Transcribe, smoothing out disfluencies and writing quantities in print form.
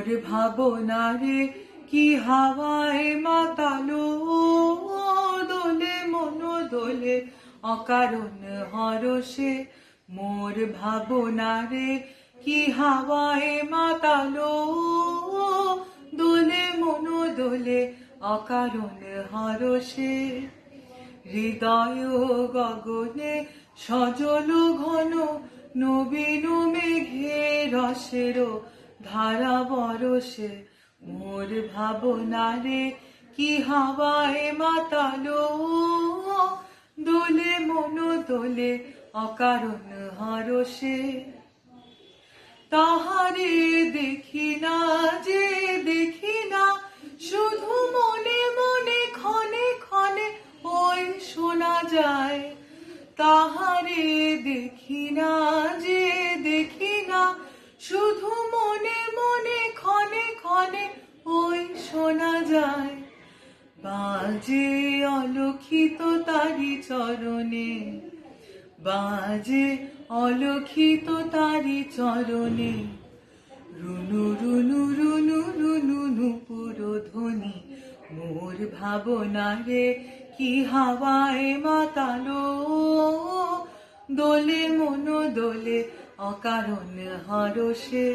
মোর ভাবনারে কি হাওয়ায় মাতালো, দোলে মন দোলে অকারণ হরষে। মোর ভাবনারে কি হাওয়ায় মাতালো, দোলে মন দোলে অকারণ হরষে। হৃদয় গগনে সজল ঘন নবীন মেঘে রসের ধারা বরসে। মোর ভাবনারে কি হাওয়ায় মাতালো, দোলে মন দোলে অকারণ হরষে। তাহারে দেখি না যে দেখি না, শুধু মনে মনে ক্ষণে ক্ষণে ওই শোনা যায়। তাহারে দেখি না যে দেখি না, শুধু মনে মনে ক্ষণে ক্ষণে ওই শোনা যায়। বাজে অলক্ষিত তারি চরণে, বাজে অলক্ষিত তারি চরণে। রুনু রুনু রুনু রুনু নূপুর ধ্বনি। মোর ভাবনারে কি হাওয়ায় মাতালো, দোলে মন দোলে অকারণ হরষে।